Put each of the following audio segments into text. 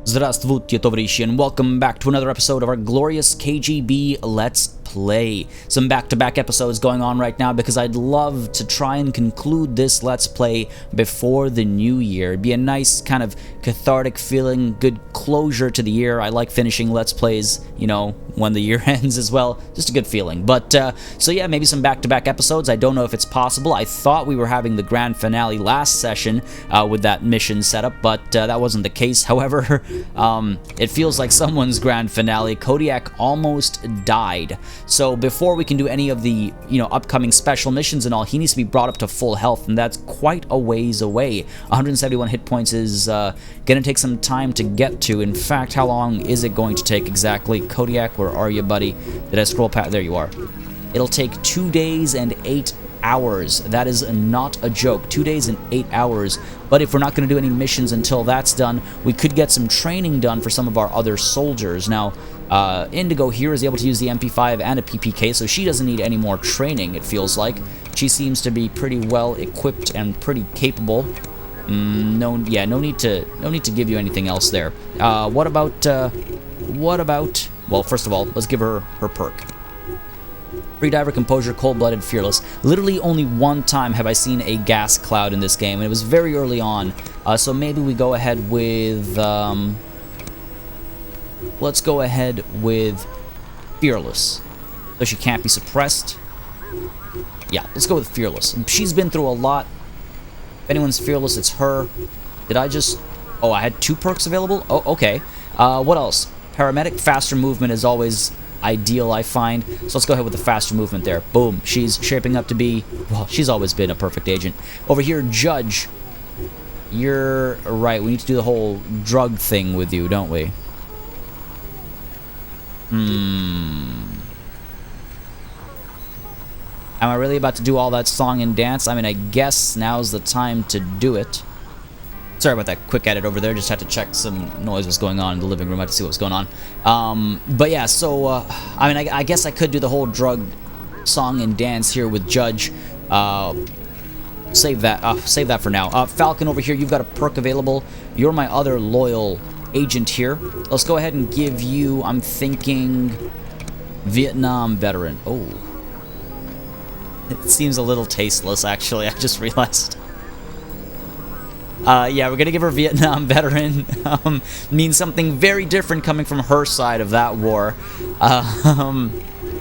Здравствуйте, товарищи, and welcome back to another episode of our glorious KGB Let's Play. Some back-to-back episodes going on right now because I'd love to try and conclude this Let's Play before the new year. It'd be a nice kind of cathartic feeling, good closure to the year. I like finishing Let's Plays, you know, when the year ends as well. Just a good feeling. But, so yeah, maybe some back-to-back episodes. I don't know if it's possible. I thought we were having the grand finale last session with that mission setup, but that wasn't the case. However, it feels like someone's grand finale. KODIAK almost died. So before we can do any of the, you know, upcoming special missions and all, he needs to be brought up to full health, and that's quite a ways away. 171 hit points is gonna take some time to get to. In fact, how long is it going to take exactly? KODIAK, where are you, buddy? Did I scroll past? There you are. It'll take 2 days and 8 hours. That is not a joke. 2 days and 8 hours. But if we're not going to do any missions until that's done, we could get some training done for some of our other soldiers. Now, Indigo here is able to use the MP5 and a PPK, so she doesn't need any more training, it feels like. She seems to be pretty well equipped and pretty capable. No need to give you anything else there. What about, well, first of all, let's give her her perk. Freediver, Composure, Cold-Blooded, Fearless. Literally only one time have I seen a gas cloud in this game, and it was very early on. So maybe we go ahead with, let's go ahead with Fearless. So she can't be suppressed. Yeah, let's go with Fearless. She's been through a lot. If anyone's Fearless, it's her. Did I just... Oh, I had 2 perks available? Oh, okay. What else? Paramedic, faster movement is always ideal, I find. So let's go ahead with the faster movement there. Boom. She's shaping up to be... Well, she's always been a perfect agent. Over here, Judge. You're right. We need to do the whole drug thing with you, don't we? Am I really about to do all that song and dance? I mean, I guess now's the time to do it. Sorry about that quick edit over there. Just had to check some noise was going on in the living room. I had to see what was going on. But yeah, so, I mean, I guess I could do the whole drug song and dance here with Judge. Save that for now. Falcon over here, you've got a perk available. You're my other loyal agent here. Let's go ahead and give you, I'm thinking, Vietnam veteran. Oh. It seems a little tasteless, actually. I just realized. Yeah, we're gonna give her Vietnam veteran. Means something very different coming from her side of that war.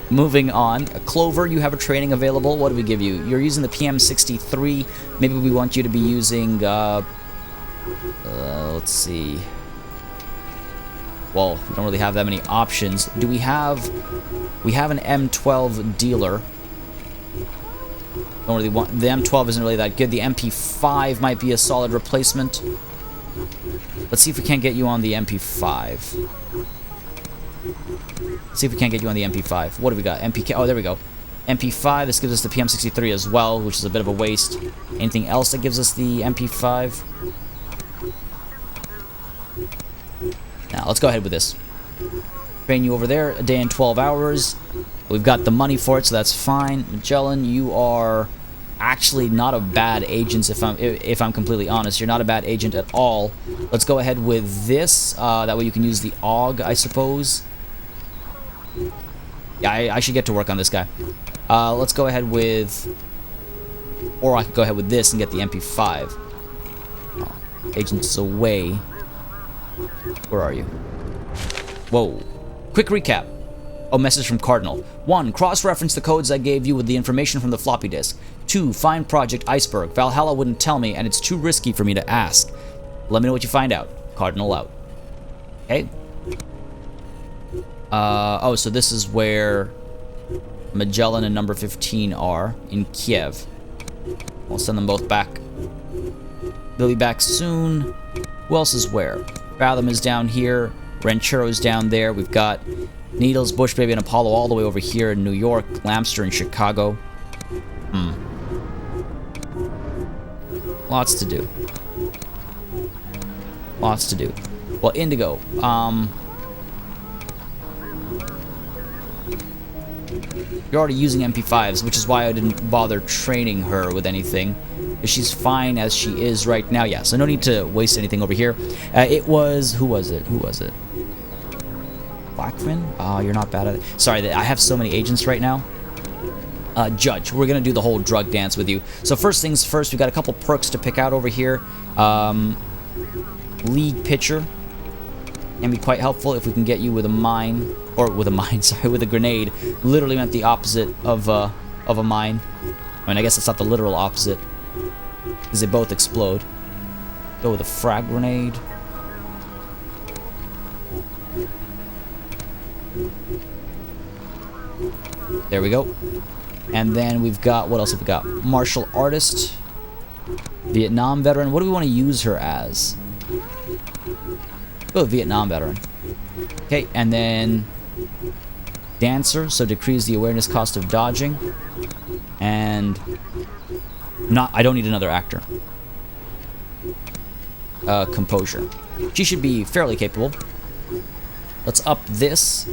Moving on. Clover, you have a training available. What do we give you? You're using the PM63. Maybe we want you to be using, let's see. Well, we don't really have that many options. Do we have... We have an M12 dealer. Don't really want... The M12 isn't really that good. The MP5 might be a solid replacement. Let's see if we can't get you on the MP5. Let's see if we can't get you on the MP5. What do we got? MPK... Oh, there we go. MP5. This gives us the PM63 as well, which is a bit of a waste. Anything else that gives us the MP5? Now, let's go ahead with this. Train you over there. A day and 12 hours. We've got the money for it, so that's fine. Magellan, you are actually not a bad agent, if I'm completely honest. You're not a bad agent at all. Let's go ahead with this. That way you can use the AUG, I suppose. Yeah, I should get to work on this guy. Let's go ahead with... Or I could go ahead with this and get the MP5. Oh, agents away. Where are you? Whoa. Quick recap. Oh, message from Cardinal. 1. Cross-reference the codes I gave you with the information from the floppy disk. 2. Find Project Iceberg. Valhalla wouldn't tell me, and it's too risky for me to ask. Let me know what you find out. Cardinal out. Okay. Oh, so this is where Magellan and number 15 are, in Kiev. I'll send them both back. They'll be back soon. Who else is where? Fathom is down here. Ranchero's down there. We've got Needles, Bush Baby, and Apollo all the way over here in New York. Lamster in Chicago. Lots to do. Lots to do. Well, Indigo. You're already using MP5s, which is why I didn't bother training her with anything. She's fine as she is right now. Yeah, so no need to waste anything over here. It was... Who was it? Who was it? Blackman? Oh, you're not bad at it. Sorry, I have so many agents right now. Judge, we're going to do the whole drug dance with you. So first things first, we've got a couple perks to pick out over here. League pitcher. Can be quite helpful if we can get you with a mine. Or with a mine, sorry, with a grenade. Literally meant the opposite of a mine. I mean, I guess it's not the literal opposite. Because they both explode. Go with a frag grenade. There we go. And then we've got, what else have we got? Martial artist. Vietnam veteran. What do we want to use her as? Go with Vietnam veteran. Okay, and then dancer, so decrease the awareness cost of dodging. And I don't need another actor. Composure. She should be fairly capable. Let's up this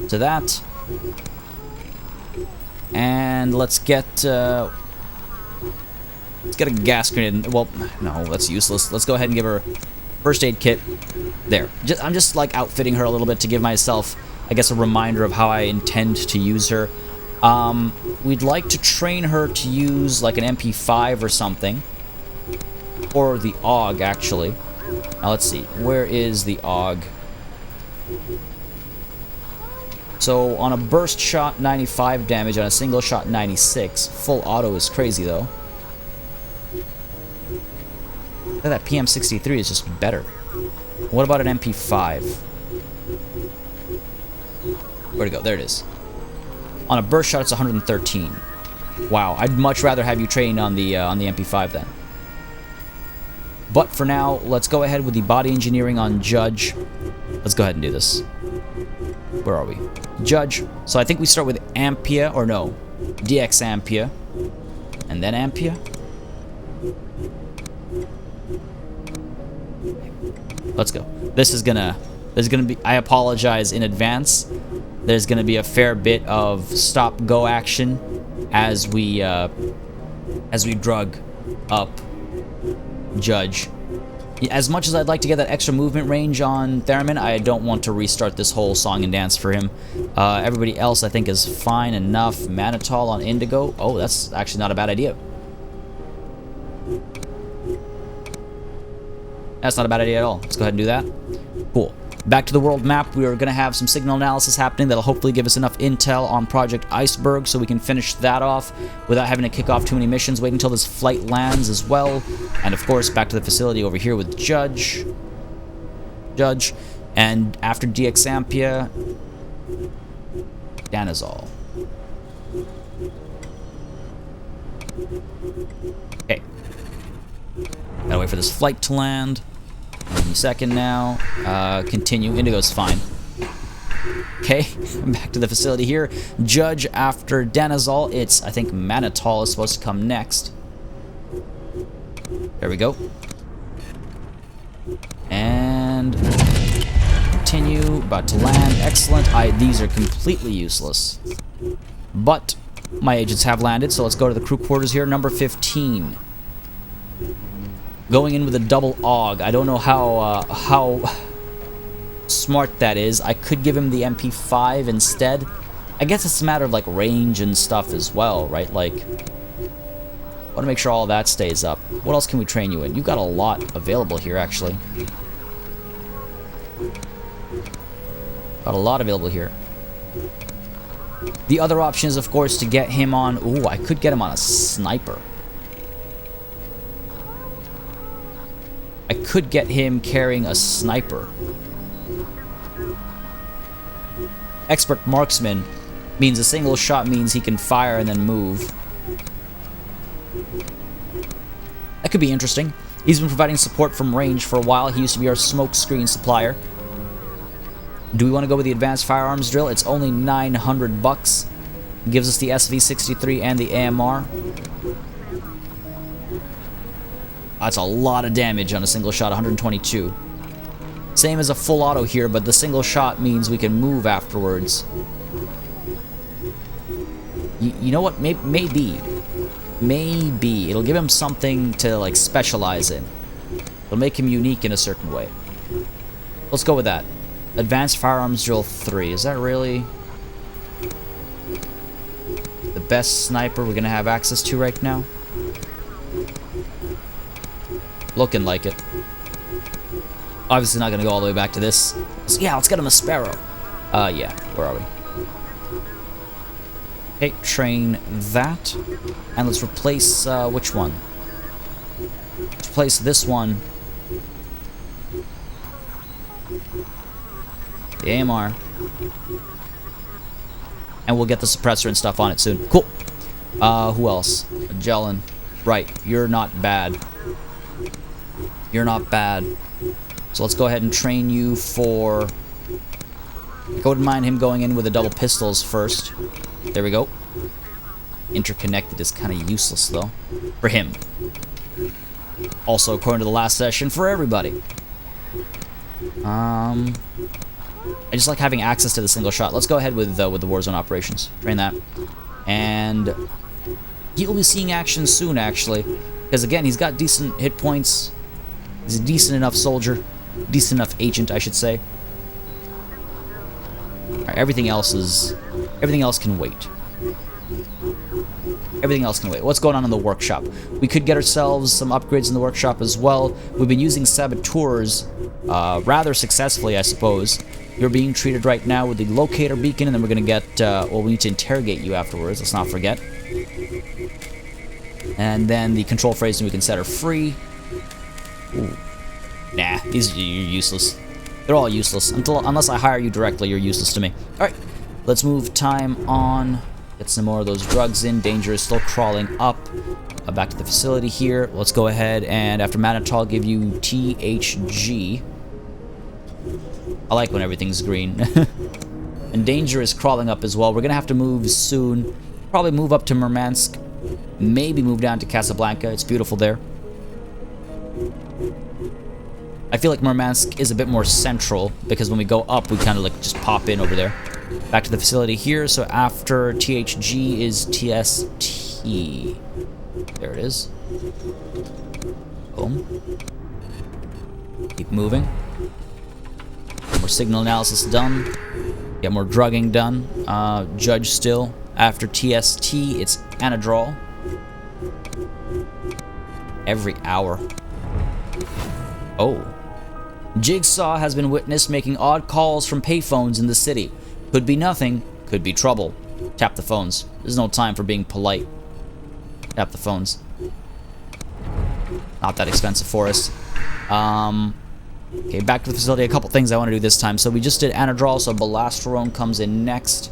to that. And let's get a gas grenade. Well, no, that's useless. Let's go ahead and give her first aid kit. There. I'm just like outfitting her a little bit to give myself, I guess, a reminder of how I intend to use her. We'd like to train her to use like an MP5 or something. Or the AUG, actually. Now let's see. Where is the AUG? So on a burst shot, 95 damage. On a single shot, 96. Full auto is crazy, though. That PM63 is just better. What about an MP5? Where'd it go? There it is. On a burst shot, it's 113. Wow, I'd much rather have you train on the MP5 then. But for now, let's go ahead with the body engineering on Judge. Let's go ahead and do this. Where are we? Judge. So I think we start with Ampia, or no, DX Ampia, and then Ampia. Let's go. This is gonna be, I apologize in advance. There's gonna be a fair bit of stop-go action as we drug up Judge. As much as I'd like to get that extra movement range on Theremin, I don't want to restart this whole song and dance for him. Everybody else, I think, is fine enough. Mannitol on Indigo. Oh, that's actually not a bad idea. That's not a bad idea at all. Let's go ahead and do that. Cool. Back to the world map. We are going to have some signal analysis happening that'll hopefully give us enough intel on Project Iceberg so we can finish that off without having to kick off too many missions. Wait until this flight lands as well. And of course, back to the facility over here with Judge. And after Dexampia, Danazol. Okay. Gotta wait for this flight to land. Any second now. Continue. Indigo's fine. Okay, back to the facility here. Judge after Danazol. It's, I think, Mannitol is supposed to come next. There we go. And continue. About to land. Excellent. These are completely useless. But my agents have landed, so let's go to the crew quarters here. Number 15. Going in with a double AUG. I don't know how smart that is. I could give him the MP5 instead. I guess it's a matter of like range and stuff as well, right? Like, I want to make sure all that stays up. What else can we train you in? You've got a lot available here, actually. Got a lot available here. The other option is, of course, to get him on... Ooh, I could get him on a sniper. I could get him carrying a sniper. Expert marksman means a single shot means he can fire and then move. That could be interesting. He's been providing support from range for a while. He used to be our smoke screen supplier. Do we want to go with the advanced firearms drill? It's only 900 bucks. It gives us the SV63 and the AMR. That's a lot of damage on a single shot, 122. Same as a full auto here, but the single shot means we can move afterwards. You know what? Maybe. Maybe. It'll give him something to, like, specialize in. It'll make him unique in a certain way. Let's go with that. Advanced Firearms Drill 3. Is that really the best sniper we're gonna have access to right now? Looking like it. Obviously not gonna go all the way back to this. So yeah, let's get him a Sparrow. Yeah. Where are we? Okay, train that. And let's replace, which one? Let's replace this one. The AMR. And we'll get the suppressor and stuff on it soon. Cool. Who else? Magellan. Right, you're not bad. You're not bad. So let's go ahead and train you for... I wouldn't mind him going in with the double pistols first. There we go. Interconnected is kind of useless, though. For him. Also, according to the last session, for everybody. I just like having access to the single shot. Let's go ahead with the Warzone operations. Train that. And you'll be seeing action soon, actually. Because, again, he's got decent hit points. He's a decent enough soldier. Decent enough agent, I should say. Alright, everything else can wait. Everything else can wait. What's going on in the workshop? We could get ourselves some upgrades in the workshop as well. We've been using saboteurs rather successfully, I suppose. You're being treated right now with the locator beacon, and then we're going to get... well, we need to interrogate you afterwards. Let's not forget. And then the control phrase, and we can set her free. Ooh. Nah, you're useless. They're all useless. Unless I hire you directly, you're useless to me. Alright, let's move time on. Get some more of those drugs in. Danger is still crawling up. Back to the facility here. Let's go ahead and, after Mannitol, I'll give you THG. I like when everything's green. And danger is crawling up as well. We're going to have to move soon. Probably move up to Murmansk. Maybe move down to Casablanca. It's beautiful there. I feel like Murmansk is a bit more central, because when we go up, we kind of like just pop in over there. Back to the facility here, so after THG is TST. There it is. Boom. Keep moving. More signal analysis done. Get more drugging done. Judge still. After TST, it's Anadrol. Every hour. Oh. Jigsaw has been witnessed making odd calls from payphones in the city. Could be nothing, could be trouble. Tap the phones. There's no time for being polite. Tap the phones. Not that expensive for us. Okay, back to the facility. A couple things I want to do this time. So we just did Anadrol, so Balasterone comes in next.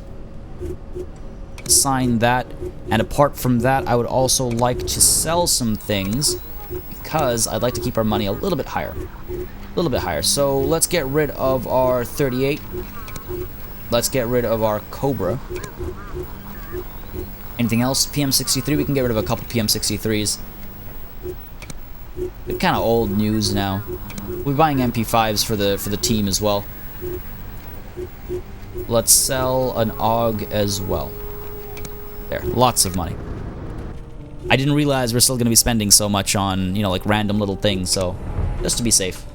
Sign that. And apart from that, I would also like to sell some things, because I'd like to keep our money a little bit higher. A little bit higher. So let's get rid of our 38. Let's get rid of our Cobra. Anything else? PM63. We can get rid of a couple PM63s. They're kind of old news now. We're buying MP5s for the team as well. Let's sell an AUG as well. There, lots of money. I didn't realize we're still going to be spending so much on, you know, like random little things, so just to be safe.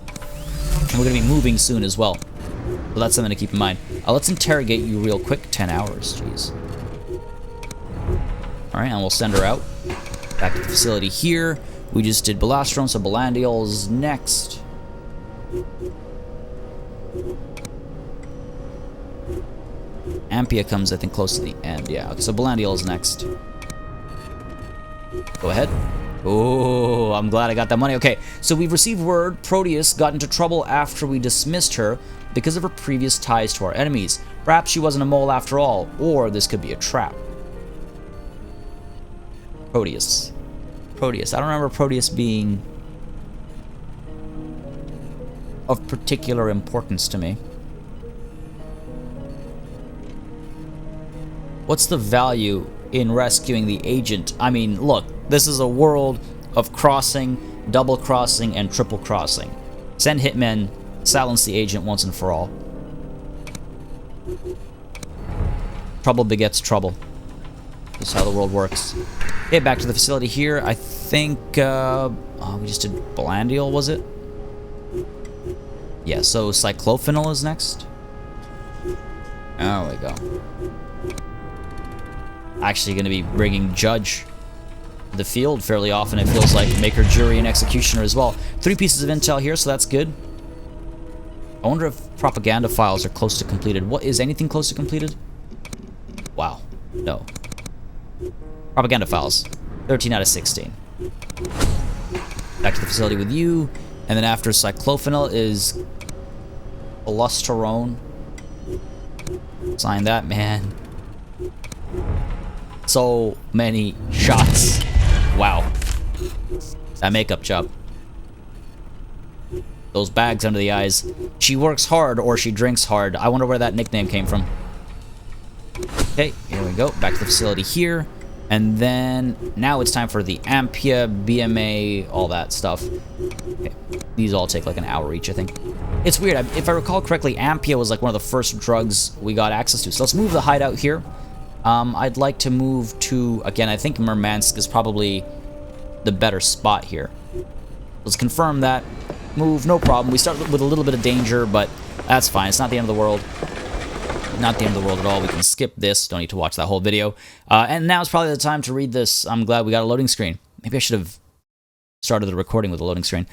And we're going to be moving soon as well. So that's something to keep in mind. Let's interrogate you real quick. 10 hours, jeez. Alright, and we'll send her out. Back to the facility here. We just did Balastrone, so Balandiol's next. Ampia comes, I think, close to the end. Yeah, okay, so Balandiol's next. Go ahead. Oh, I'm glad I got that money. Okay, so we've received word Proteus got into trouble after we dismissed her because of her previous ties to our enemies. Perhaps she wasn't a mole after all, or this could be a trap. Proteus. Proteus. I don't remember Proteus being of particular importance to me. What's the value in rescuing the agent? I mean, look, this is a world of crossing, double crossing, and triple crossing. Send hitmen, silence the agent once and for all. Trouble begets trouble. This is how the world works. Okay, back to the facility here. I think, oh, we just did Blandial, was it? Yeah, so Cyclophenol is next. There we go. Actually going to be bringing Judge to the field fairly often, it feels like. Maker, Jury, and Executioner as well. 3 pieces of intel here, so that's good. I wonder if propaganda files are close to completed. What is anything close to completed? Wow. No. Propaganda files. 13 out of 16. Back to the facility with you. And then after Cyclophenol is Cholesterone. Sign that, man. So many shots. Wow. That makeup job. Those bags under the eyes. She works hard or she drinks hard. I wonder where that nickname came from. Okay, here we go. Back to the facility here. And then now it's time for the Ampia, BMA, all that stuff. Okay. These all take like an hour each, I think. It's weird. If I recall correctly, Ampia was like one of the first drugs we got access to. So let's move the hideout here. I'd like to move to, again, I think Murmansk is probably the better spot here. Let's confirm that. Move, no problem. We start with a little bit of danger, but that's fine. It's not the end of the world. Not the end of the world at all. We can skip this. Don't need to watch that whole video. And now is probably the time to read this. I'm glad we got a loading screen. Maybe I should have started the recording with a loading screen.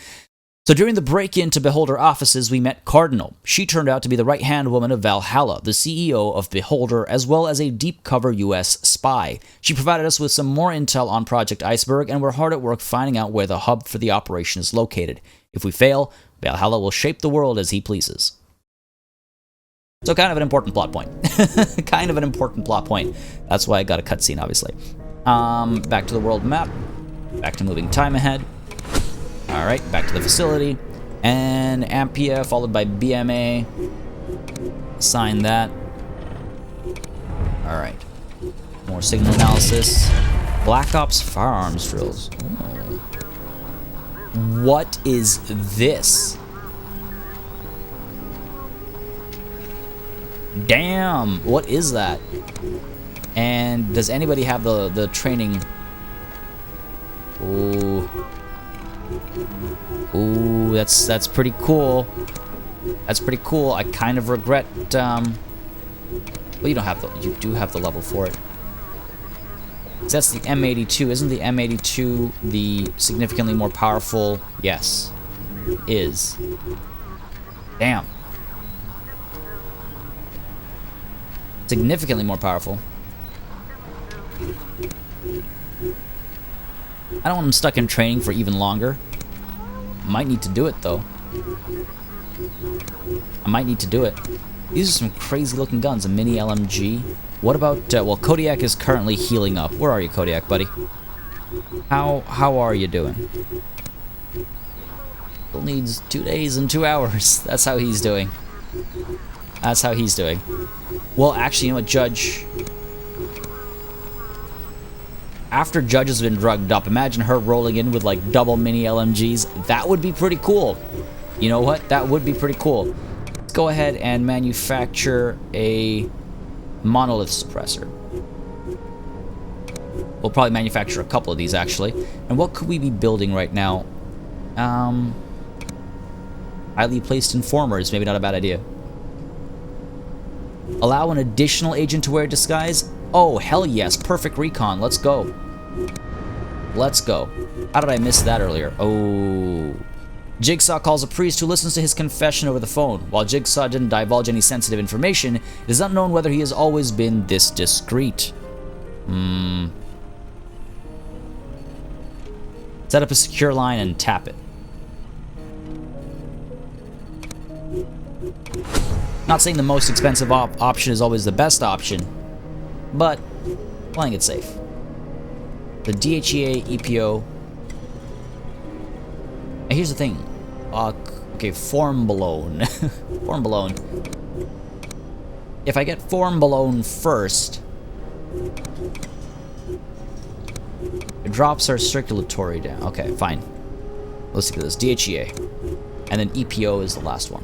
So during the break-in to Beholder offices, we met Cardinal. She turned out to be the right-hand woman of Valhalla, the CEO of Beholder, as well as a deep-cover U.S. spy. She provided us with some more intel on Project Iceberg, and we're hard at work finding out where the hub for the operation is located. If we fail, Valhalla will shape the world as he pleases. So kind of an important plot point. Kind of an important plot point. That's why I got a cutscene, obviously. Back to the world map. Back to moving time ahead. Alright, back to the facility. And Ampia, followed by BMA. Sign that. Alright. More signal analysis. Black Ops firearms drills. Oh. What is this? Damn, what is that? And does anybody have the training? Ooh. Ooh, that's pretty cool. That's pretty cool. I kind of regret well, you do have the level for it. That's the M82. Isn't the M82 the significantly more powerful? Yes. Is. Damn. Significantly more powerful. I don't want him stuck in training for even longer. Might need to do it, though. I might need to do it. These are some crazy looking guns. A mini LMG. What about, well, KODIAK is currently healing up. Where are you, KODIAK, buddy? How are you doing? Still needs 2 days and 2 hours. That's how he's doing. That's how he's doing. Well, actually, you know what, Judge? After Judge has been drugged up, imagine her rolling in with, like, double mini LMGs. That would be pretty cool. You know what? That would be pretty cool. Let's go ahead and manufacture a monolith suppressor. We'll probably manufacture a couple of these, actually. And what could we be building right now? Highly placed informers. Maybe not a bad idea. Allow an additional agent to wear a disguise? Oh, hell yes. Perfect recon. Let's go. Let's go. How did I miss that earlier? Oh. Jigsaw calls a priest who listens to his confession over the phone. While Jigsaw didn't divulge any sensitive information, it is unknown whether he has always been this discreet. Set up a secure line and tap it. Not saying the most expensive option is always the best option, but playing it safe. The DHEA EPO. And here's the thing. Okay, form blown. Form blown. If I get form blown first, it drops our circulatory down. Okay, fine. Let's look at this. DHEA. And then EPO is the last one.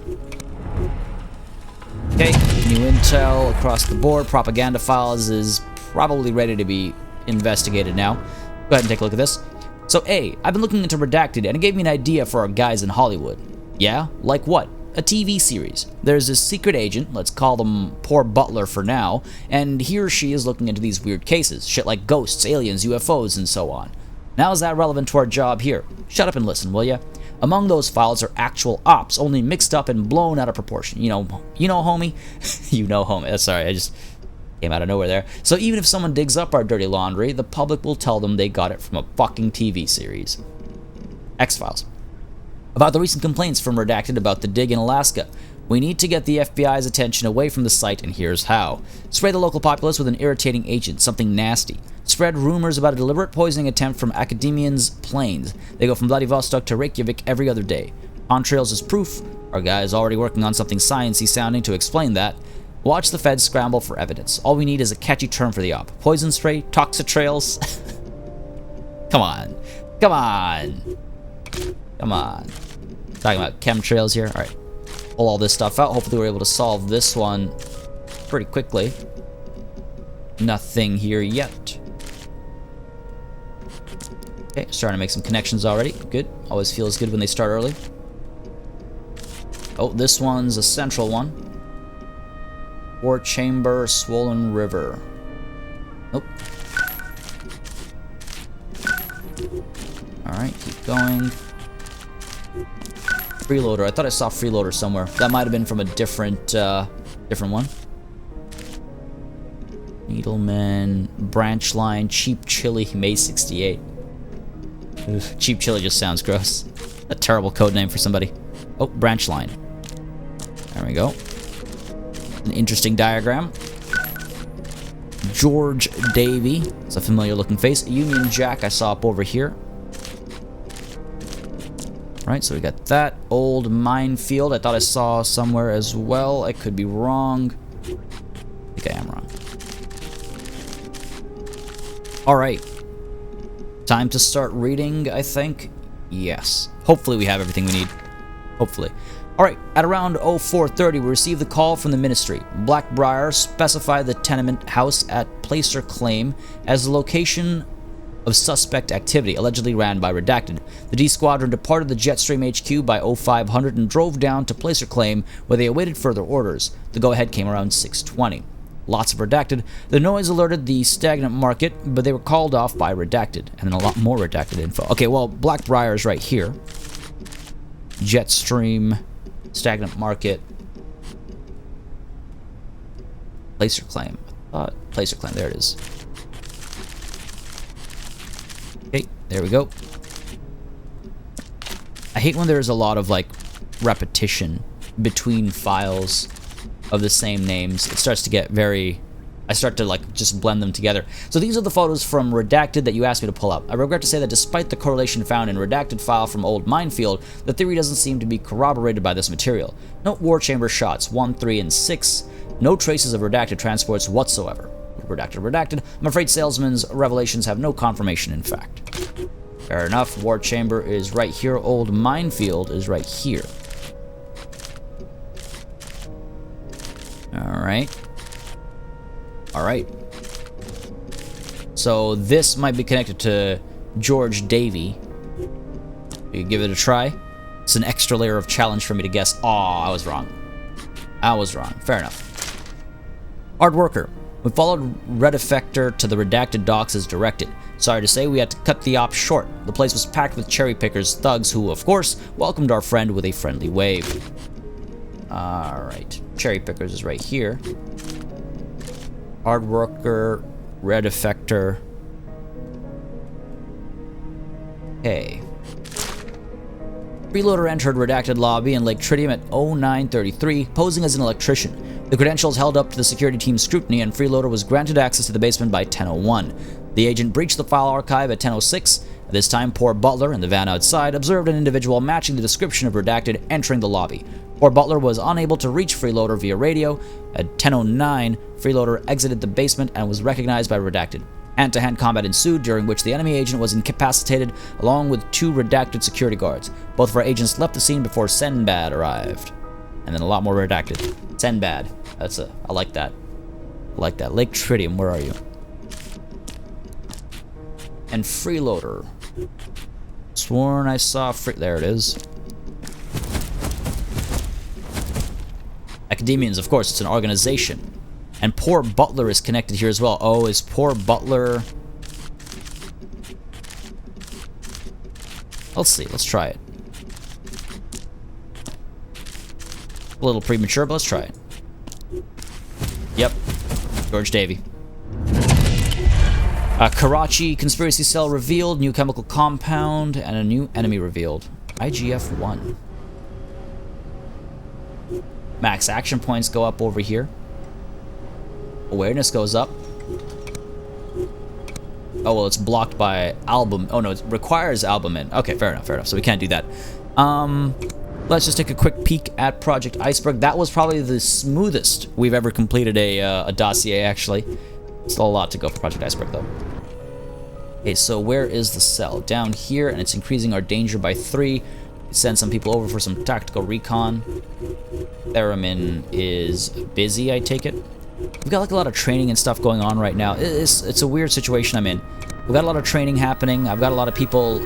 Okay, new intel across the board. Propaganda files is probably ready to be investigated now. Go ahead and take a look at this. So A, I've been looking into Redacted, and it gave me an idea for our guys in Hollywood. Yeah? Like what? A TV series. There's this secret agent, let's call them Poor Butler for now, and he or she is looking into these weird cases, shit like ghosts, aliens, UFOs, and so on. Now is that relevant to our job here? Shut up and listen, will ya? Among those files are actual ops, only mixed up and blown out of proportion. You know, homie? You know, homie. Sorry, I just came out of nowhere there. So even if someone digs up our dirty laundry, the public will tell them they got it from a fucking TV series. X-Files. About the recent complaints from Redacted about the dig in Alaska. We need to get the FBI's attention away from the site, and here's how. Spray the local populace with an irritating agent, something nasty. Spread rumors about a deliberate poisoning attempt from Academians' planes. They go from Vladivostok to Reykjavik every other day. Contrails is proof. Our guy is already working on something sciencey sounding to explain that. Watch the feds scramble for evidence. All we need is a catchy term for the op. Poison spray? Toxitrails? Come on. Come on. Come on. Talking about chemtrails here. Alright. Pull all this stuff out. Hopefully we're able to solve this one pretty quickly. Nothing here yet. Okay, starting to make some connections already. Good. Always feels good when they start early. Oh, this one's a central one. War Chamber, Swollen River. Nope. Alright, keep going. Freeloader. I thought I saw Freeloader somewhere. That might have been from a different one. Needleman, Branch Line, Cheap Chili, May 68. Ugh, Cheap Chili just sounds gross. A terrible code name for somebody. Oh, Branch Line. There we go. An interesting diagram. George Davy. It's a familiar looking face. Union Jack I saw up over here. Right, so we got that. Old minefield I thought I saw somewhere as well. I could be wrong. I think I am wrong. Alright. Time to start reading, I think. Yes. Hopefully we have everything we need. Hopefully. Alright, at around 0430 we received the call from the ministry. Blackbriar specified the tenement house at Placer Claim as the location of suspect activity, allegedly ran by Redacted. The D Squadron departed the Jetstream HQ by 0500 and drove down to Placer Claim, where they awaited further orders. The go-ahead came around 620. Lots of Redacted. The noise alerted the stagnant market, but they were called off by Redacted, and then a lot more Redacted info. Okay, well, Blackbriar's right here. Jetstream, stagnant market, Placer Claim. Placer Claim, there it is. Okay, there we go. I hate when there's a lot of, like, repetition between files of the same names. It starts to get very... I start to, like, just blend them together. So these are the photos from Redacted that you asked me to pull up. I regret to say that despite the correlation found in Redacted file from Old Minefield, the theory doesn't seem to be corroborated by this material. No War Chamber shots, 1, 3, and 6. No traces of Redacted transports whatsoever. Redacted. I'm afraid Salesman's revelations have no confirmation, in fact. Fair enough. War Chamber is right here. Old Minefield is right here. Alright. Alright. So this might be connected to George Davy. You give it a try. It's an extra layer of challenge for me to guess. Aw, I was wrong. I was wrong. Fair enough. Hard worker. We followed Red Effector to the Redacted docks as directed. Sorry to say, we had to cut the op short. The place was packed with cherry pickers, thugs who, of course, welcomed our friend with a friendly wave. Alright. Cherry pickers is right here. Hard worker, Red Effector. Okay. Freeloader entered Redacted lobby in Lake Tritium at 0933, posing as an electrician. The credentials held up to the security team's scrutiny, and Freeloader was granted access to the basement by 10:01. The agent breached the file archive at 10:06. At this time, Poor Butler, in the van outside, observed an individual matching the description of Redacted entering the lobby. Poor Butler was unable to reach Freeloader via radio. At 10:09, Freeloader exited the basement and was recognized by Redacted. Hand-to-hand combat ensued, during which the enemy agent was incapacitated, along with 2 Redacted security guards. Both of our agents left the scene before Senbad arrived. And then a lot more Redacted. Senbad. I like that. I like that. Lake Tritium, where are you? and freeloader. Sworn I saw there it is. Academians, of course, it's an organization. And poor Butler is connected here as well. Oh, is poor Butler... Let's see, let's try it. A little premature, but let's try it. Yep, George Davey. Karachi conspiracy cell revealed, new chemical compound, and a new enemy revealed. IGF-1. Max action points go up over here. Awareness goes up. Oh, well, it's blocked by album. Oh, no, it requires albumin. Okay, fair enough, fair enough. So we can't do that. Let's just take a quick peek at Project Iceberg. That was probably the smoothest we've ever completed a dossier, actually. Still a lot to go for Project Iceberg, though. Okay, so where is the cell? Down here, and it's increasing our danger by 3. Send some people over for some tactical recon. Theremin is busy, I take it. We've got like a lot of training and stuff going on right now. It's a weird situation I'm in. We've got a lot of training happening. I've got a lot of people,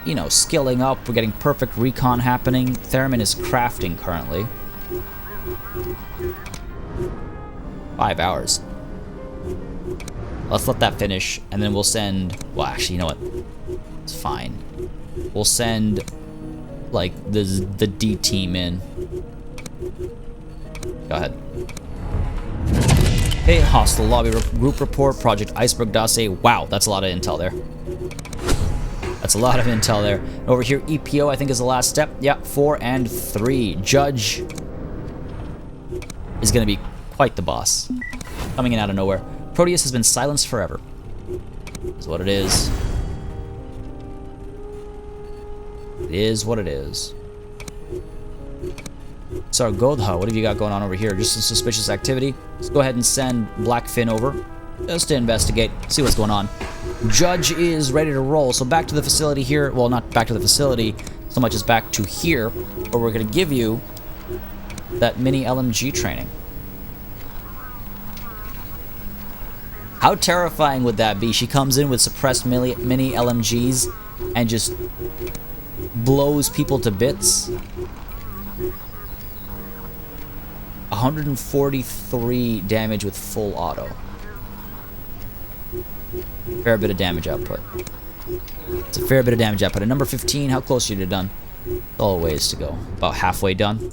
you know, skilling up. We're getting perfect recon happening. Theremin is crafting currently. 5 hours. Let's let that finish, and then we'll send... Well, actually, you know what? It's fine. We'll send, like, the D team in. Go ahead. Hey, hostile lobby group report, Project Iceberg dossier. Wow, that's a lot of intel there. That's a lot of intel there. Over here, EPO, I think, is the last step. Yeah, 4 and 3. Judge is going to be quite the boss. Coming in out of nowhere. Proteus has been silenced forever. That's what it is. It is what it is. Sargodha, what have you got going on over here? Just some suspicious activity. Let's go ahead and send Blackfin over just to investigate, see what's going on. Judge is ready to roll, so back to the facility here. Well, not back to the facility so much as back to here, where we're going to give you that mini LMG training. How terrifying would that be? She comes in with suppressed mini LMGs and just blows people to bits. 143 damage with full auto. Fair bit of damage output. It's a fair bit of damage output. At number 15, how close are you to done? All a ways to go. About halfway done.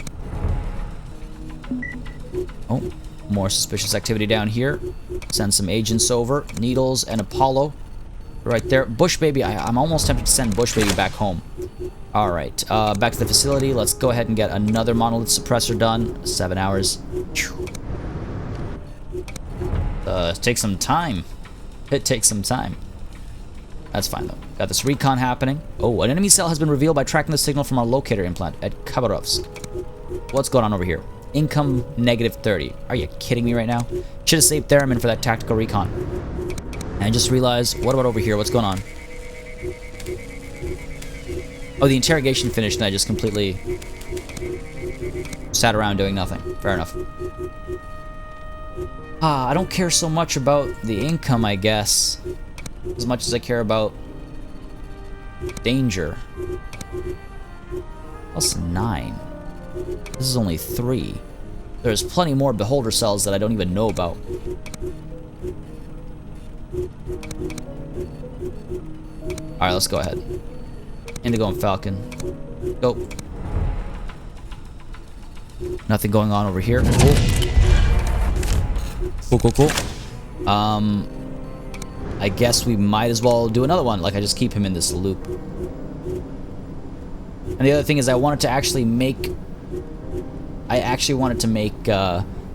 Oh, more suspicious activity down here. Send some agents over. Needles and Apollo. Right there. Bush Baby, I'm almost tempted to send Bush Baby back home. Alright, back to the facility. Let's go ahead and get another monolith suppressor done. 7 hours. It takes some time. It takes some time. That's fine, though. Got this recon happening. Oh, an enemy cell has been revealed by tracking the signal from our locator implant at Khabarovsk. What's going on over here? Income -30. Are you kidding me right now? Should have saved Theremin for that tactical recon. And I just realized, what about over here? What's going on? Oh, the interrogation finished and I just completely sat around doing nothing. Fair enough. I don't care so much about the income, I guess, as much as I care about danger. +9. This is only 3. There's plenty more beholder cells that I don't even know about. Alright, let's go ahead. Indigo and Falcon. Go. Nothing going on over here. Cool. Cool. I guess we might as well do another one. Like, I just keep him in this loop. And the other thing is I wanted to actually make...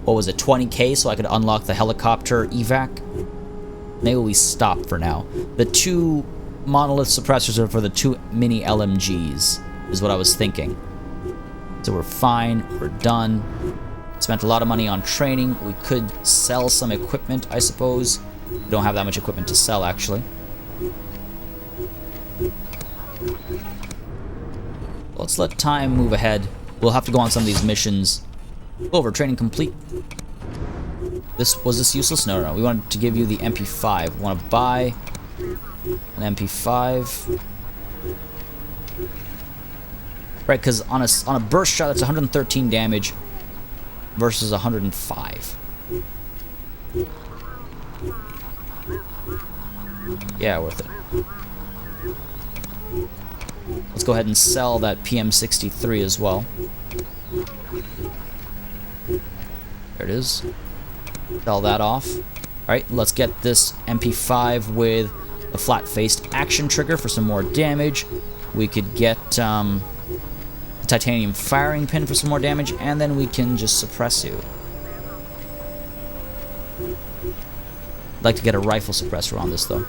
what was it, 20k so I could unlock the helicopter evac. Maybe we stop for now. The 2 monolith suppressors are for the 2 mini LMGs, is what I was thinking. So we're fine, we're done. Spent a lot of money on training. We could sell some equipment, I suppose. We don't have that much equipment to sell, actually. Let's let time move ahead. We'll have to go on some of these missions. Over, training complete. Was this useless? No, no, no. We wanted to give you the MP5. We want to buy an MP5. Right, because on a burst shot, that's 113 damage versus 105. Yeah, worth it. Let's go ahead and sell that PM63 as well. There it is. Sell that off. Alright, let's get this MP5 with a flat-faced action trigger for some more damage. We could get the titanium firing pin for some more damage, and then we can just suppress you. I'd like to get a rifle suppressor on this, though.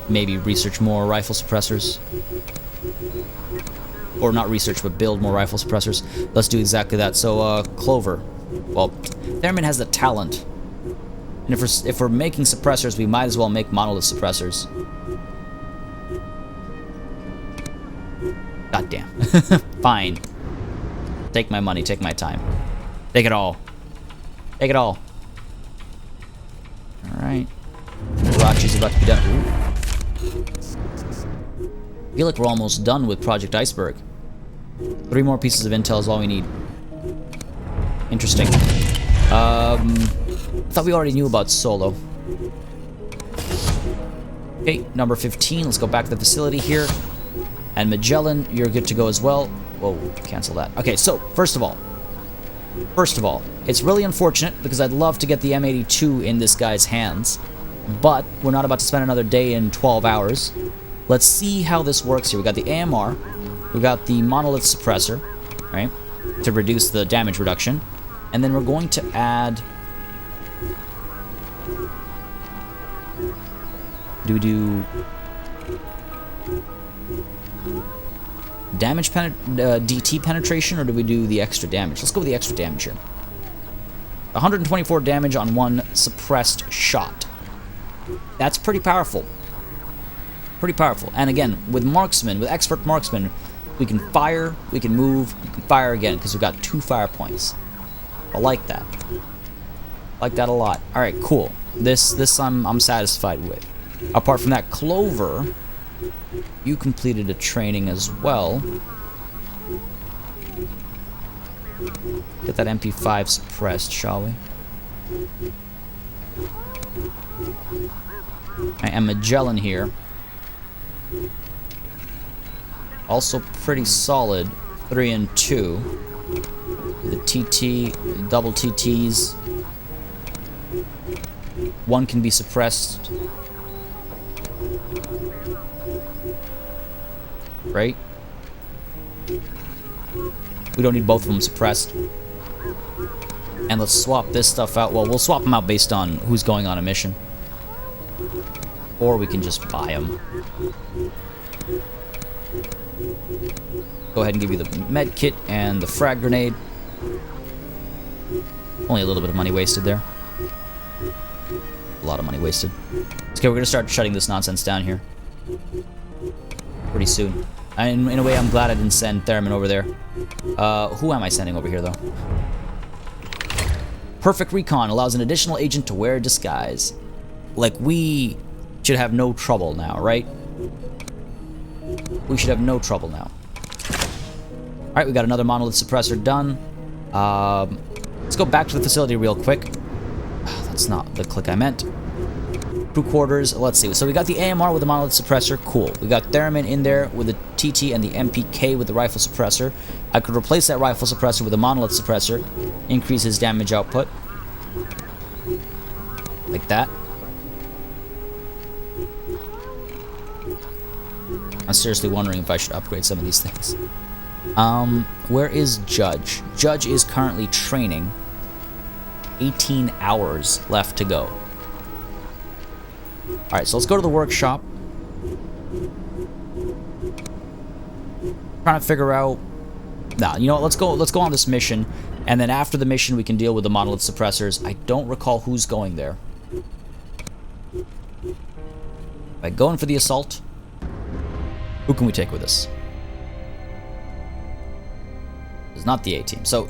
Maybe research more rifle suppressors. Or not research, but build more rifle suppressors. Let's do exactly that. So, Clover. Well, Theremin has the talent. And if we're making suppressors, we might as well make monolith suppressors. God damn. Fine. Take my money, take my time. Take it all. Take it all. Alright. Rachi's about to be done. Ooh. I feel like we're almost done with Project Iceberg. 3 more pieces of intel is all we need. Interesting. I thought we already knew about Solo. Okay, number 15. Let's go back to the facility here. And Magellan, you're good to go as well. Whoa, cancel that. Okay, so, first of all, it's really unfortunate because I'd love to get the M82 in this guy's hands. But we're not about to spend another day and 12 hours. Let's see how this works here. We got the AMR, we got the monolith suppressor, right, to reduce the damage reduction, and then we're going to add. Do we do damage DT penetration, or do we do the extra damage? Let's go with the extra damage here. 124 damage on one suppressed shot. That's pretty powerful. Pretty powerful. And again, with marksman, with expert marksman, we can fire, we can move, we can fire again, because we've got 2 fire points. I like that. I like that a lot. Alright, cool. This I'm satisfied with. Apart from that, Clover, you completed a training as well. Get that MP5 suppressed, shall we? And Magellan here. Also pretty solid. 3 and 2. The TT, double TTs. One can be suppressed. Right? We don't need both of them suppressed. And let's swap this stuff out. Well, we'll swap them out based on who's going on a mission. Or we can just buy them. Go ahead and give you the med kit and the frag grenade. Only a little bit of money wasted there. A lot of money wasted. Okay, we're gonna start shutting this nonsense down here pretty soon. And in a way, I'm glad I didn't send Theremin over there. Who am I sending over here, though? Perfect Recon allows an additional agent to wear a disguise. Like, we should have no trouble now, right? We should have no trouble now. Alright, we got another monolith suppressor done. Let's go back to the facility real quick. That's not the click I meant. Crew quarters, let's see. So we got the AMR with the monolith suppressor, cool. We got Theremin in there with the TT and the MPK with the rifle suppressor. I could replace that rifle suppressor with a monolith suppressor, increase his damage output. Like that. I'm seriously wondering if I should upgrade some of these things. Where is Judge? Judge is currently training. 18 hours left to go. Alright, so let's go to the workshop. Trying to figure out... Nah, you know what, let's go on this mission, and then after the mission we can deal with the monolith suppressors. I don't recall who's going there. By going for the assault, who can we take with us? is not the A-team. So,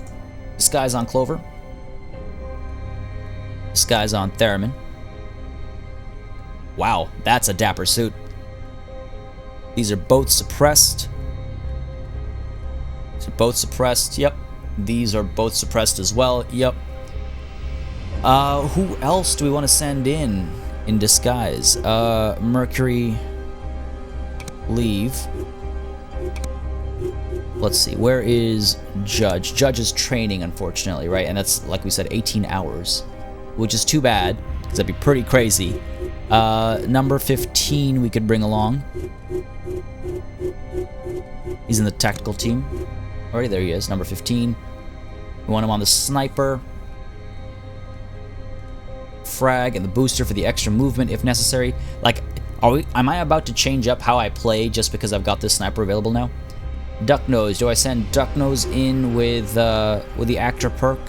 this guy's on Clover. This guy's on Theremin. Wow, that's a dapper suit. These are both suppressed. These are both suppressed, yep. These are both suppressed as well, yep. Who else do we want to send in disguise? Mercury, leave. Let's see, where is Judge? Judge is training, unfortunately, right? And that's, like we said, 18 hours, which is too bad, because that'd be pretty crazy. Number 15 we could bring along. He's in the tactical team. Already there he is, number 15. We want him on the sniper. Frag and the booster for the extra movement if necessary. Like, am I about to change up how I play just because I've got this sniper available now? Duck Nose. Do I send Duck Nose in with the actor perk?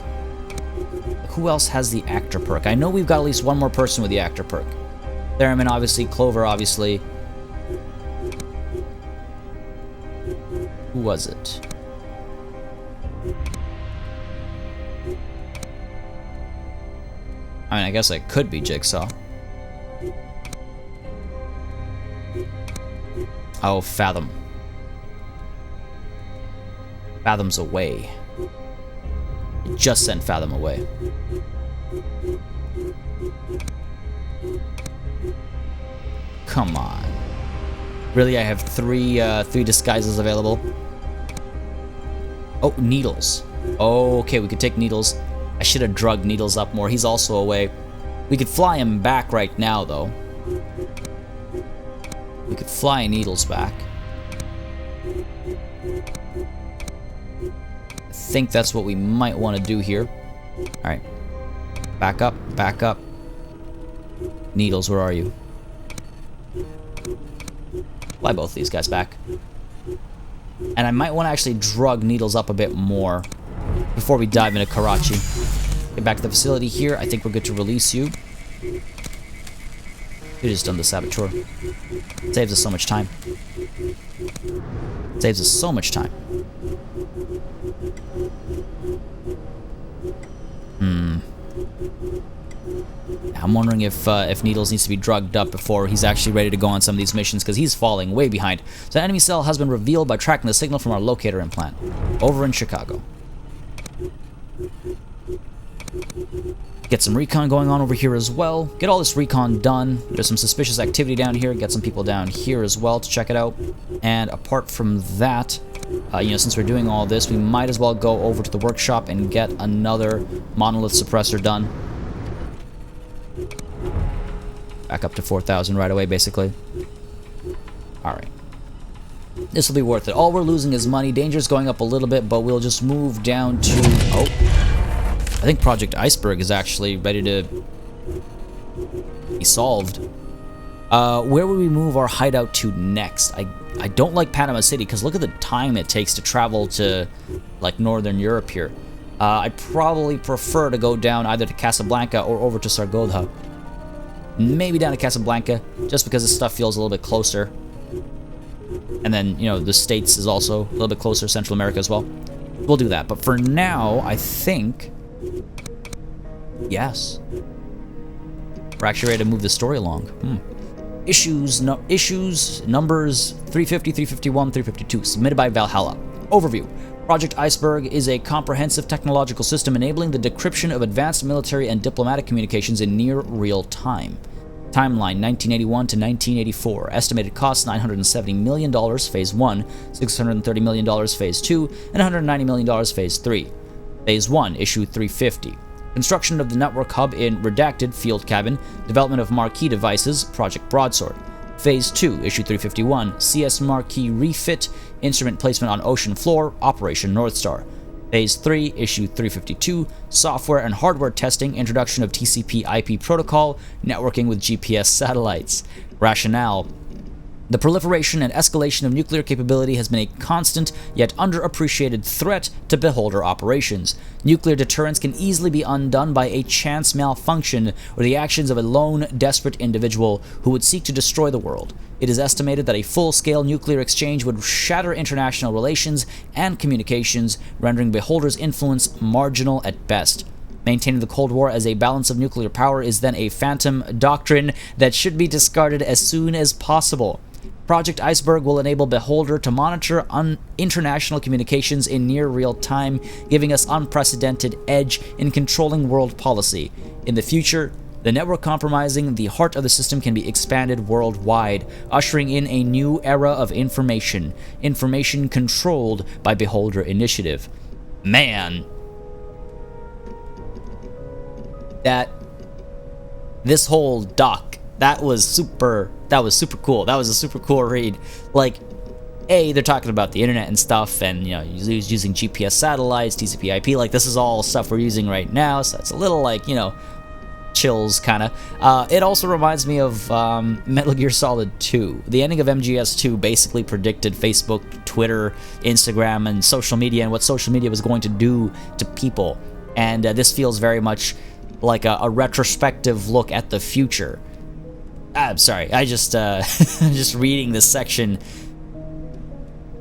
Who else has the actor perk? I know we've got at least one more person with the actor perk. Theremin, obviously. Clover, obviously. Who was it? I mean, I guess I could be Jigsaw. Oh, Fathom. Fathom's away. It just sent Fathom away. Come on. Really, I have three disguises available. Oh, Needles. Oh, okay, we could take Needles. I should have drugged Needles up more. He's also away. We could fly him back right now, though. We could fly Needles back. I think that's what we might want to do here. Alright. Back up, back up. Needles, where are you? Fly both these guys back. And I might want to actually drug Needles up a bit more before we dive into Karachi. Get back to the facility here. I think we're good to release you. You just done the saboteur. Saves us so much time. Saves us so much time. I'm wondering if Needles needs to be drugged up before he's actually ready to go on some of these missions, because he's falling way behind. So enemy cell has been revealed by tracking the signal from our locator implant over in Chicago. Get some recon going on over here as well. Get all this recon done. There's some suspicious activity down here. Get some people down here as well to check it out. And apart from that, since we're doing all this, we might as well go over to the workshop and get another monolith suppressor done. Back up to 4,000 right away, basically. Alright. This will be worth it. All we're losing is money. Danger's going up a little bit, but we'll just move down to... Oh. I think Project Iceberg is actually ready to be solved. Where would we move our hideout to next? I don't like Panama City, because look at the time it takes to travel to, like, Northern Europe here. I'd probably prefer to go down either to Casablanca or over to Sargodha. Maybe down to Casablanca, just because this stuff feels a little bit closer. And then, the States is also a little bit closer, Central America as well. We'll do that, but for now, I think... Yes. We're actually ready to move the story along. Issues, numbers 350, 351, 352, submitted by Valhalla. Overview. Project Iceberg is a comprehensive technological system enabling the decryption of advanced military and diplomatic communications in near real time. Timeline 1981 to 1984. Estimated cost $970 million, Phase 1, $630 million, Phase 2, and $190 million, Phase 3. Phase 1, Issue 350. Construction of the network hub in Redacted Field Cabin. Development of marquee devices, Project Broadsword. Phase 2, Issue 351, CS Marquee Refit, Instrument Placement on Ocean Floor, Operation Northstar. Phase 3, Issue 352, Software and Hardware Testing, Introduction of TCP/IP Protocol, Networking with GPS Satellites. Rationale. The proliferation and escalation of nuclear capability has been a constant, yet underappreciated threat to beholder operations. Nuclear deterrence can easily be undone by a chance malfunction or the actions of a lone, desperate individual who would seek to destroy the world. It is estimated that a full-scale nuclear exchange would shatter international relations and communications, rendering Beholder's influence marginal at best. Maintaining the Cold War as a balance of nuclear power is then a Phantom Doctrine that should be discarded as soon as possible. Project Iceberg will enable Beholder to monitor international communications in near real time, giving us unprecedented edge in controlling world policy. In the future, the network compromising the heart of the system can be expanded worldwide, ushering in a new era of information controlled by Beholder Initiative. Man, this whole doc, that was super cool. That was a super cool read. Like, they're talking about the internet and stuff, and using GPS satellites, TCP/IP. Like, this is all stuff we're using right now, so it's a little like chills kind of. It also reminds me of Metal Gear Solid 2. The ending of MGS2 basically predicted Facebook, Twitter, Instagram, and social media, and what social media was going to do to people. And this feels very much like a retrospective look at the future. I'm sorry, I just just reading this section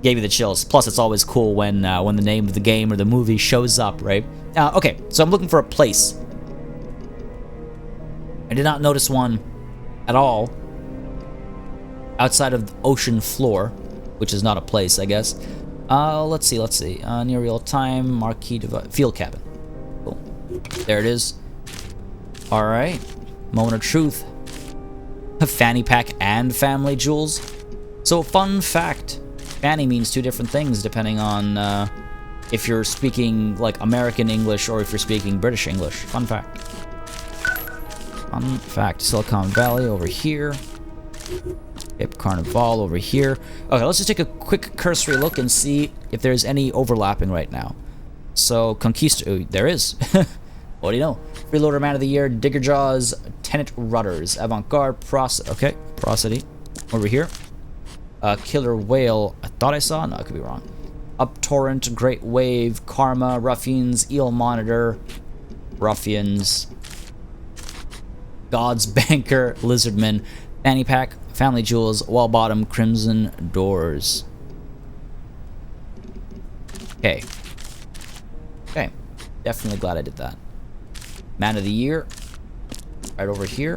gave me the chills. Plus, it's always cool when the name of the game or the movie shows up, right? Okay, so I'm looking for a place. I did not notice one at all outside of the ocean floor, which is not a place, I guess. Let's see. Near real time, marquee device, field cabin. Cool. There it is. All right. Moment of truth. A fanny pack and family jewels. So, fun fact. Fanny means two different things depending on if you're speaking like American English or if you're speaking British English. Fun fact. Fun fact. Silicon Valley over here. Hip Carnival over here. Okay, let's just take a quick cursory look and see if there's any overlapping right now. So, Conquista. Oh, there is. What do you know? Freeloader Man of the Year, Digger Jaws, Tenet Rudders, Avant-Garde, okay, Prosody. Over here. Killer Whale, I thought I saw? No, I could be wrong. Uptorrent, Great Wave, Karma, Ruffians, Eel Monitor, Ruffians, God's Banker, Lizardman, Fanny Pack, Family Jewels, Wall Bottom, Crimson Doors. Okay. Okay. Definitely glad I did that. Man of the Year. Right over here.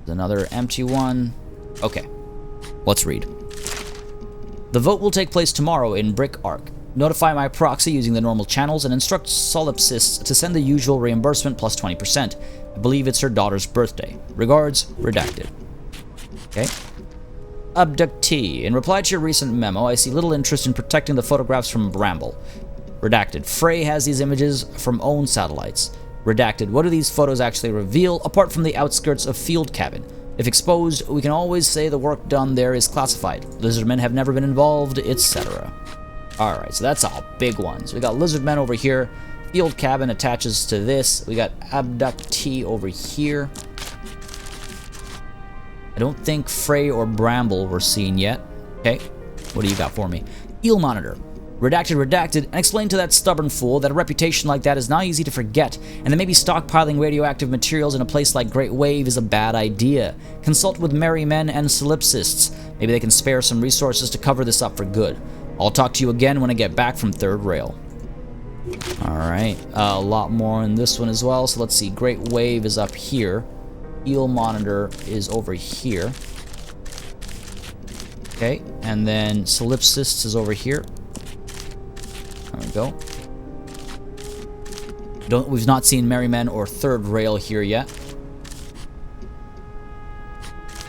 There's another empty one. Okay. Let's read. The vote will take place tomorrow in Brick Arc. Notify my proxy using the normal channels and instruct solipsists to send the usual reimbursement plus 20%. I believe it's her daughter's birthday. Regards, redacted. Okay. Abductee. In reply to your recent memo, I see little interest in protecting the photographs from Bramble. Redacted. Frey has these images from own satellites. Redacted. What do these photos actually reveal, apart from the outskirts of field cabin? If exposed, we can always say the work done there is classified. Lizardmen have never been involved, etc. Alright, so that's all big ones. We got Lizardmen over here. Field cabin attaches to this. We got Abductee over here. I don't think Frey or Bramble were seen yet. Okay, what do you got for me? Eel Monitor. Redacted, and explain to that stubborn fool that a reputation like that is not easy to forget, and that maybe stockpiling radioactive materials in a place like Great Wave is a bad idea. Consult with merry men and solipsists. Maybe they can spare some resources to cover this up for good. I'll talk to you again when I get back from third rail. Alright, a lot more in this one as well, so let's see. Great Wave is up here. Eel Monitor is over here. Okay, and then solipsists is over here. There we go. We've not seen Merry Men or Third Rail here yet.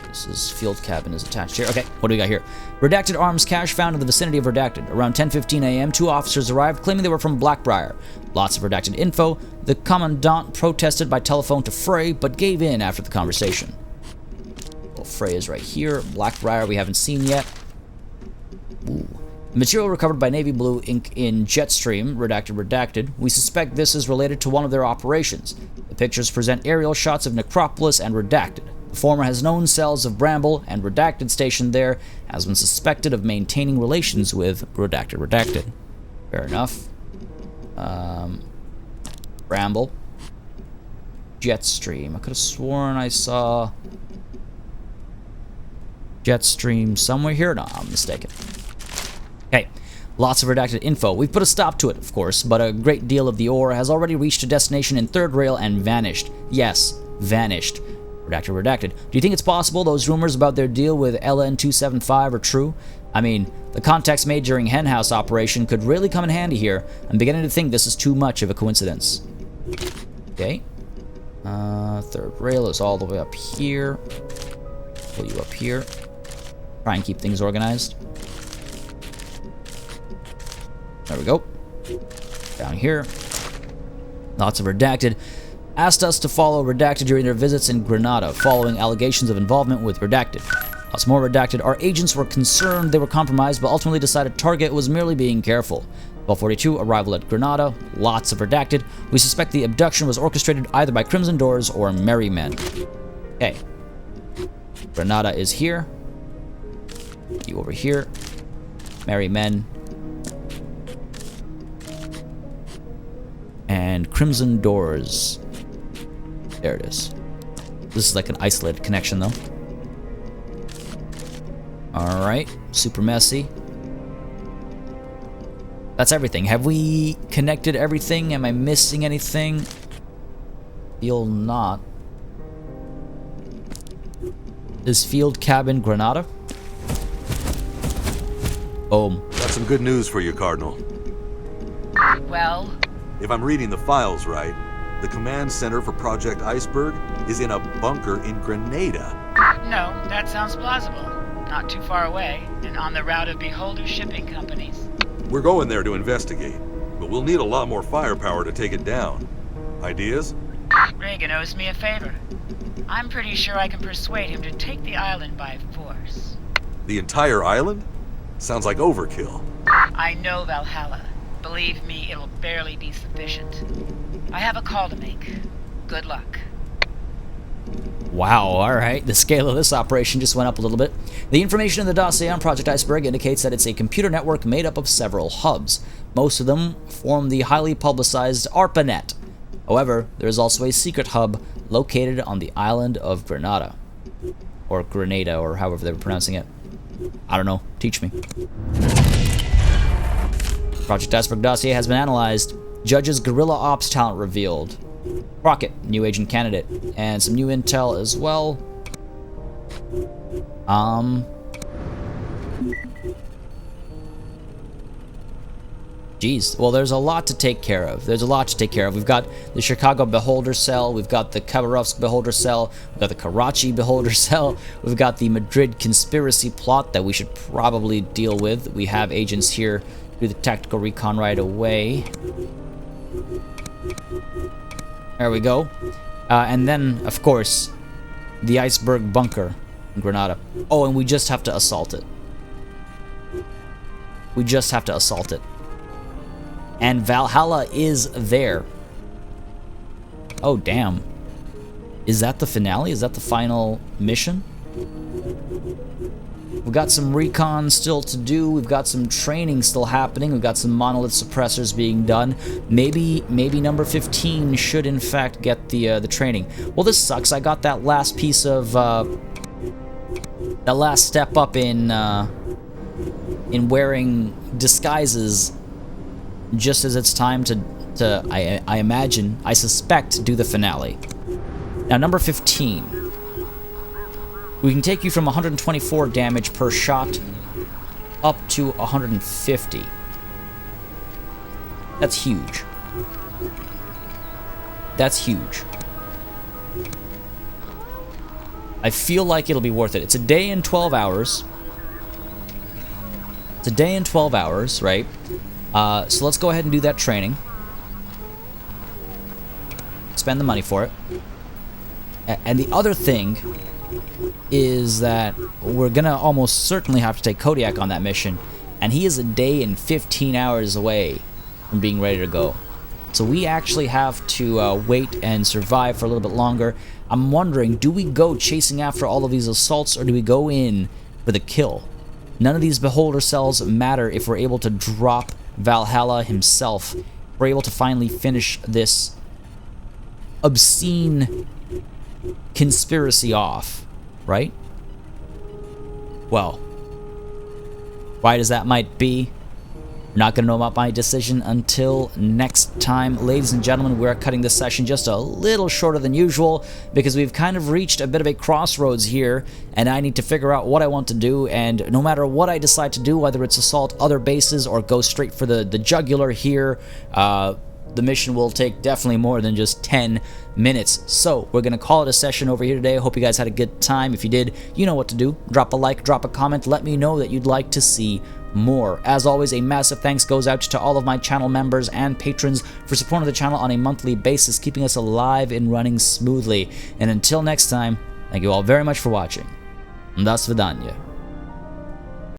This is field cabin is attached here. Okay, what do we got here? Redacted arms cache found in the vicinity of Redacted. Around 10:15 a.m., 2 officers arrived claiming they were from Blackbriar. Lots of redacted info. The commandant protested by telephone to Frey, but gave in after the conversation. Well, Frey is right here. Blackbriar we haven't seen yet. Ooh. Material recovered by Navy Blue Inc. in Jetstream, redacted. We suspect this is related to one of their operations. The pictures present aerial shots of Necropolis and Redacted. The former has known cells of Bramble, and Redacted stationed there has been suspected of maintaining relations with Redacted. Fair enough. Bramble. Jetstream. I could have sworn I saw jet stream somewhere here? No, I'm mistaken. Okay, lots of redacted info. We've put a stop to it, of course, but a great deal of the ore has already reached a destination in third rail and vanished. Yes, vanished. Redacted, redacted. Do you think it's possible those rumors about their deal with LN-275 are true? I mean, the contacts made during Henhouse operation could really come in handy here. I'm beginning to think this is too much of a coincidence. Okay. Third rail is all the way up here. Pull you up here. Try and keep things organized. There we go. Down here. Lots of redacted. Asked us to follow redacted during their visits in Grenada, following allegations of involvement with redacted. Lots more redacted. Our agents were concerned they were compromised, but ultimately decided target was merely being careful. 1242, arrival at Grenada. Lots of redacted. We suspect the abduction was orchestrated either by Crimson Doors or Merry Men. Okay. Grenada is here. You over here. Merry Men. And Crimson Doors. There it is. This is like an isolated connection, though. Alright. Super messy. That's everything. Have we connected everything? Am I missing anything? Feel not. Is field cabin Grenada? Boom. Got some good news for you, Cardinal. Well? If I'm reading the files right, the command center for Project Iceberg is in a bunker in Grenada. No, that sounds plausible. Not too far away, and on the route of Beholder shipping companies. We're going there to investigate, but we'll need a lot more firepower to take it down. Ideas? Reagan owes me a favor. I'm pretty sure I can persuade him to take the island by force. The entire island? Sounds like overkill. I know Valhalla. Believe me, it'll barely be sufficient. I have a call to make. Good luck. Wow, alright. The scale of this operation just went up a little bit. The information in the dossier on Project Iceberg indicates that it's a computer network made up of several hubs. Most of them form the highly publicized ARPANET. However, there is also a secret hub located on the island of Grenada. Or Grenada, or however they were pronouncing it. I don't know. Teach me. Project Iceberg dossier has been analyzed. Judge's guerrilla ops talent revealed. Crockett, new agent candidate, and some new intel as well. Geez, well, there's a lot to take care of. We've got the Chicago Beholder cell, we've got the Khabarovsk Beholder cell, we've got the Karachi Beholder cell, we've got the Madrid conspiracy plot that we should probably deal with. We have agents here do the tactical recon right away. There we go. And then, of course, the iceberg bunker in Grenada. Oh, and we just have to assault it. And Valhalla is there. Oh, damn. Is that the finale? Is that the final mission? We've got some recon still to do. We've got some training still happening. We've got some monolith suppressors being done. Maybe number 15 should in fact get the training. Well, this sucks. I got that last piece of that last step up in wearing disguises just as it's time to I imagine, I suspect, do the finale. Now, number 15. We can take you from 124 damage per shot up to 150. That's huge. That's huge. I feel like it'll be worth it. It's a day and 12 hours. It's a day and 12 hours, right? So let's go ahead and do that training. Spend the money for it. And the other thing is that we're gonna almost certainly have to take KODIAK on that mission, and he is a day and 15 hours away from being ready to go. So we actually have to wait and survive for a little bit longer. I'm wondering, do we go chasing after all of these assaults, or do we go in for the kill? None of these beholder cells matter if we're able to drop Valhalla himself. We're able to finally finish this obscene conspiracy off, right? Well, right as that might be, you're not going to know about my decision until next time. Ladies and gentlemen, we're cutting this session just a little shorter than usual because we've kind of reached a bit of a crossroads here, and I need to figure out what I want to do, and no matter what I decide to do, whether it's assault other bases or go straight for the jugular here, the mission will take definitely more than just 10 minutes. So we're going to call it a session over here today. I hope you guys had a good time. If you did, you know what to do. Drop a like, drop a comment, let me know that you'd like to see more. As always, a massive thanks goes out to all of my channel members and patrons for supporting the channel on a monthly basis, keeping us alive and running smoothly. And until next time, thank you all very much for watching. До свидания.